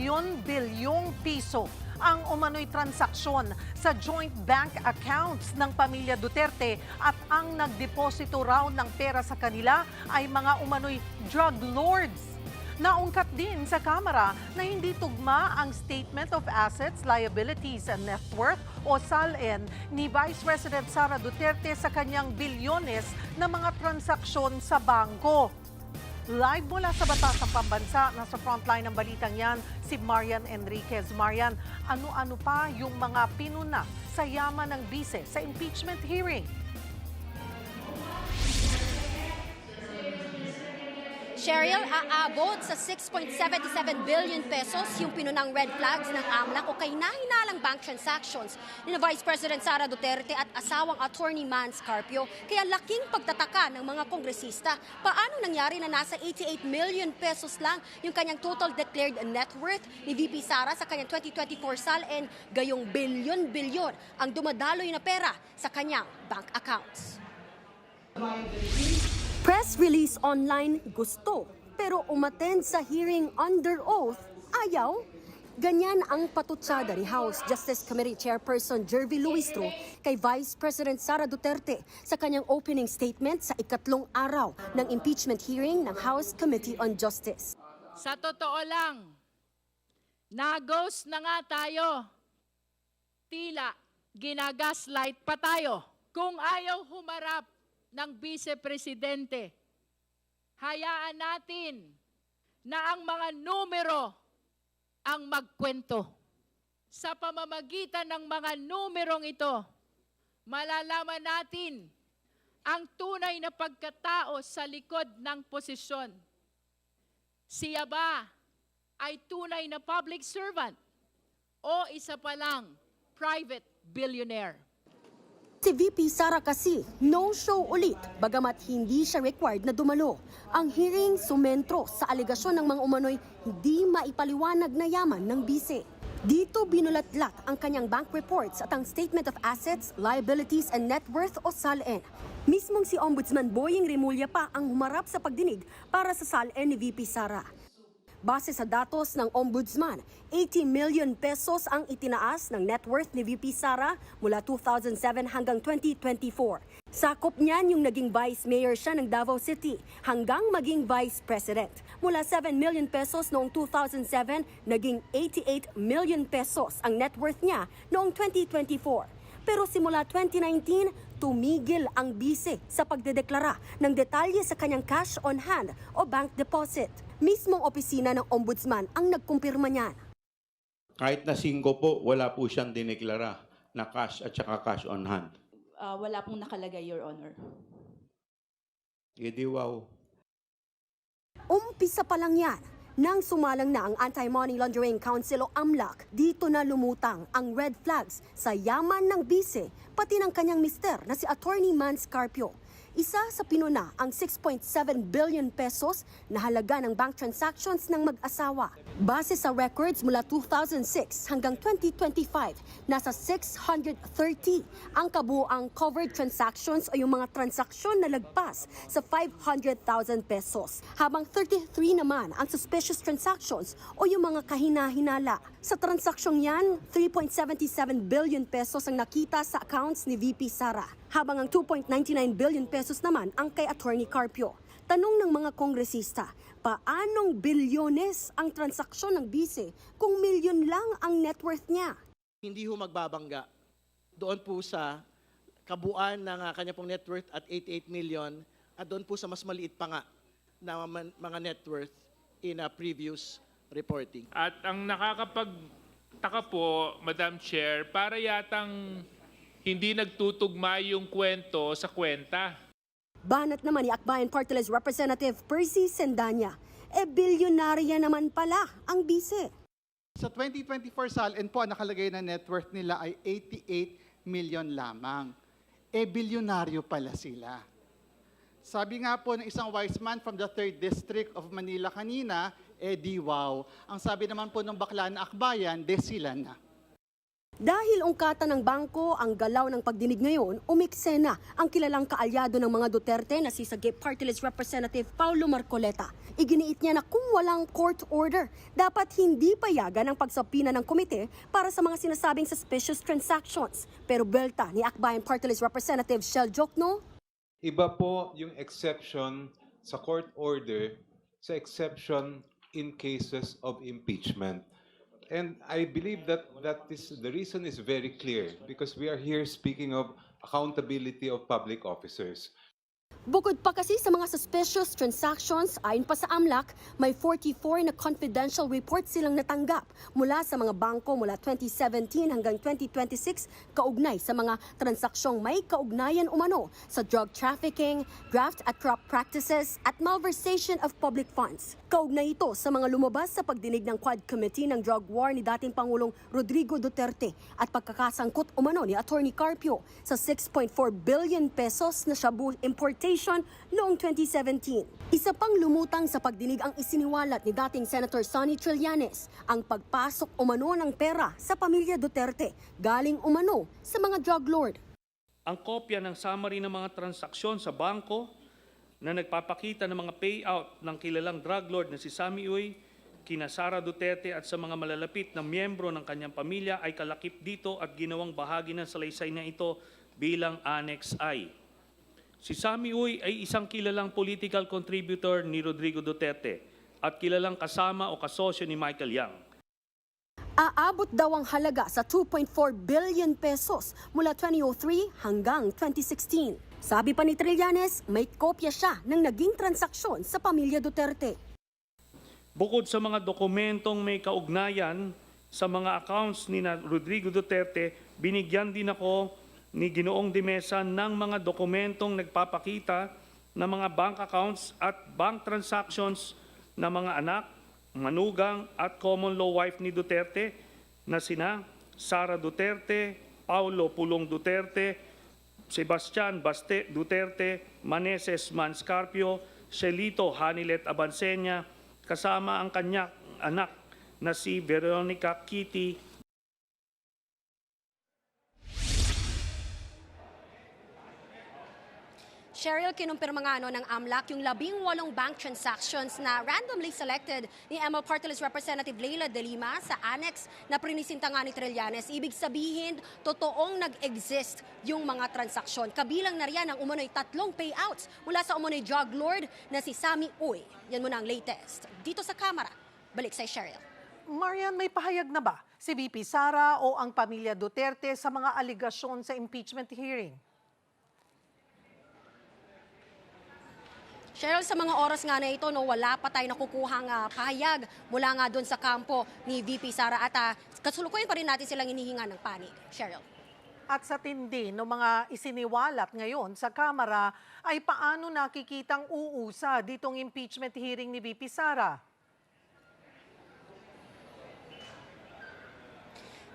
bilyon-bilyong piso ang umano'y transaksyon sa joint bank accounts ng pamilya Duterte at ang nagdeposito raw ng pera sa kanila ay mga umano'y drug lords. Naungkat din sa Kamara na hindi tugma ang Statement of Assets, Liabilities and Net Worth o SALN ni Vice President Sara Duterte sa kanyang bilyones na mga transaksyon sa bangko. Live mula sa Batasang Pambansa, nasa frontline ng balitang yan, si Marian Enriquez. Marian, ano-ano pa yung mga pinuna sa yaman ng bise sa impeachment hearing? Cheryl, aabot sa 6.77 billion pesos yung pinunang red flags ng AMLAC o kahina-hinalang bank transactions ni Vice President Sara Duterte at asawang attorney Mans Carpio. Kaya laking pagtataka ng mga kongresista. Paano nangyari na nasa 88 million pesos lang yung kanyang total declared net worth ni VP Sara sa kanyang 2024 SALN, gayong bilyon-bilyon ang dumadaloy na pera sa kanyang bank accounts. Press release online gusto, pero umattend sa hearing under oath, ayaw. Ganyan ang patutsada ni House Justice Committee Chairperson Jervy Luistro kay Vice President Sara Duterte sa kanyang opening statement sa ikatlong araw ng impeachment hearing ng House Committee on Justice. Sa totoo lang, nagos na nga tayo. Tila ginagaslight pa tayo. Kung ayaw humarap ng Vice-Presidente, hayaan natin na ang mga numero ang magkwento. Sa pamamagitan ng mga numerong ito, malalaman natin ang tunay na pagkatao sa likod ng posisyon. Siya ba ay tunay na public servant o isa pa lang private billionaire? Si VP Sara kasi no-show ulit bagamat hindi siya required na dumalo. Ang hearing sumentro sa alegasyon ng mga umano'y hindi maipaliwanag na yaman ng bise. Dito binulatlat ang kanyang bank reports at ang Statement of Assets, Liabilities and Net Worth o SALN. Mismong si Ombudsman Boying Remulla pa ang humarap sa pagdinig para sa SALN ni VP Sara. Base sa datos ng Ombudsman, 80 million pesos ang itinaas ng net worth ni VP Sara mula 2007 hanggang 2024. Sakop niyan yung naging Vice Mayor siya ng Davao City hanggang maging Vice President. Mula 7 million pesos noong 2007, naging 88 million pesos ang net worth niya noong 2024. Pero simula 2019, tumigil ang bise sa pagdedeklara ng detalye sa kanyang cash on hand o bank deposit. Mismong opisina ng Ombudsman ang nagkumpirma niyan. Kahit na 5 po, wala po siyang dineklara na cash at saka cash on hand. Wala pong nakalagay, Your Honor. Edi wow. Umpisa pa lang yan. Nang sumalang na ang Anti-Money Laundering Council o AMLAC, dito na lumutang ang red flags sa yaman ng bise, pati ng kanyang mister na si Attorney Mans Carpio. Isa sa pinuna ang 6.7 billion pesos na halaga ng bank transactions ng mag-asawa. Base sa records mula 2006 hanggang 2025, nasa 630 ang kabuuang covered transactions o yung mga transaksyon na lagpas sa 500,000 pesos. Habang 33 naman ang suspicious transactions o yung mga kahina-hinala. Sa transaksyong yan, 3.77 billion pesos ang nakita sa accounts ni VP Sara. Habang ang 2.99 billion pesos naman ang kay Attorney Carpio. Tanong ng mga kongresista, paanong bilyones ang transaksyon ng bise kung milyon lang ang net worth niya? Hindi ho magbabangga doon po sa kabuuan ng kanya pong net worth at 88 million at doon po sa mas maliit pa nga na mga net worth in a previous reporting. At ang nakakapagtaka po, Madam Chair, para yatang hindi nagtutugma yung kwento sa kwenta. Banat naman ni Akbayan Party List Representative Percy Sendanya, bilyonarya naman pala ang bise. Sa 2024 SALN po, nakalagay na net worth nila ay 88 million lamang. Bilyonaryo pala sila. Sabi nga po ng isang wise man from the 3rd District of Manila kanina, di wow. Ang sabi naman po ng bakla na Akbayan, sila na. Dahil ungkatan ng bangko ang galaw ng pagdinig ngayon, umiksena ang kilalang kaalyado ng mga Duterte na si Sagip Party List Representative Paulo Marcoleta. Iginiit niya na kung walang court order, dapat hindi payagan ang pagsapina ng komite para sa mga sinasabing suspicious transactions. Pero belta ni Akbayan Party List Representative Shell Jokno, iba po yung exception sa court order sa exception in cases of impeachment. And I believe that the reason is very clear because we are here speaking of accountability of public officers. bukod pa kasi sa mga suspicious transactions, ayon pa sa AMLAC, may 44 na confidential reports silang natanggap mula sa mga bangko mula 2017 hanggang 2026 kaugnay sa mga transaksyong may kaugnayan umano sa drug trafficking, graft at corrupt practices at malversation of public funds. Kaugnay ito sa mga lumabas sa pagdinig ng Quad Committee ng drug war ni dating Pangulong Rodrigo Duterte at pagkakasangkot umano ni Attorney Carpio sa 6.4 billion pesos na shabu importation noong 2017. Isa pang lumutang sa pagdinig ang isiniwalat ni dating Senator Sonny Trillanes, ang pagpasok umano ng pera sa pamilya Duterte galing umano sa mga drug lord. Ang kopya ng summary ng mga transaksyon sa bangko na nagpapakita ng mga payout ng kilalang drug lord na si Sammy Uy, kina Sara Duterte at sa mga malalapit na miyembro ng kanyang pamilya ay kalakip dito at ginawang bahagi ng salaysay na ito bilang Annex I. Si Sammy Uy ay isang kilalang political contributor ni Rodrigo Duterte at kilalang kasama o kasosyo ni Michael Yang. Aabot daw ang halaga sa 2.4 billion pesos mula 2003 hanggang 2016. Sabi pa ni Trillanes, may kopya siya ng naging transaksyon sa pamilya Duterte. Bukod sa mga dokumentong may kaugnayan sa mga accounts ni Rodrigo Duterte, binigyan din ako ni Ginoong de Mesa ng mga dokumentong nagpapakita ng mga bank accounts at bank transactions ng mga anak, manugang at common law wife ni Duterte na sina Sara Duterte, Paulo Pulong Duterte, Sebastian Baste Duterte, Maneses Manscarpio, Shelito Hanilet Abansenya, kasama ang kanyang anak na si Veronica Kitty. Cheryl, kinumpirma nga ng AMLAC yung 18 bank transactions na randomly selected ni ML Party List Representative Leila De Lima sa annex na prinisinta nga ni Trillanes. Ibig sabihin, totoong nag-exist yung mga transaksyon. Kabilang na riyan ang umano'y 3 payouts mula sa umano'y drug lord na si Sammy Uy. Yan muna ang latest. Dito sa kamera, balik sa Cheryl. Marian, may pahayag na ba si VP Sara o ang pamilya Duterte sa mga aligasyon sa impeachment hearing? Cheryl, sa mga oras nga na ito, wala pa tayo nakukuhang pahayag mula nga doon sa kampo ni VP Sara at kasulukuyan pa rin natin silang inihinga ng panig. Cheryl. At sa tindi ng mga isiniwalat ngayon sa Kamara ay paano nakikitang uusa ditong impeachment hearing ni VP Sara?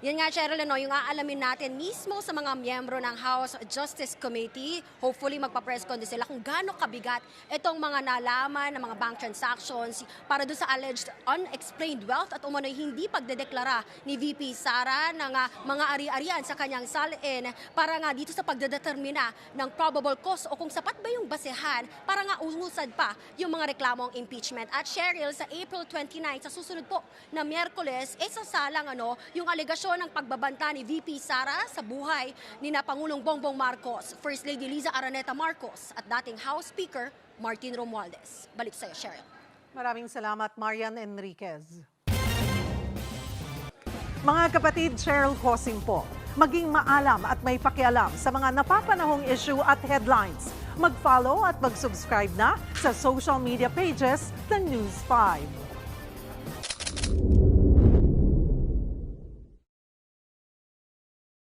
Yan nga, Cheryl, yung aalamin natin mismo sa mga miyembro ng House Justice Committee. Hopefully, magpa-press con din sila kung gaano kabigat itong mga nalaman ng mga bank transactions para doon sa alleged unexplained wealth at umano'y hindi pagdedeklara ni VP Sara ng mga ari-arian sa kanyang salin para nga dito sa pagdedetermina ng probable cause o kung sapat ba yung basehan para nga umusad pa yung mga reklamong impeachment. At Cheryl, sa April 29, sa susunod po na Miyerkules, sasalang yung alegasyon ng pagbabanta ni VP Sara sa buhay ni Pangulong Bongbong Marcos, First Lady Liza Araneta Marcos at dating House Speaker Martin Romualdez. Balik sa'yo, Cheryl. Maraming salamat, Marian Enriquez. Mga kapatid, Cheryl Cosing po. Maging maalam at may pakialam sa mga napapanahong issue at headlines. Mag-follow at mag-subscribe na sa social media pages ng News 5.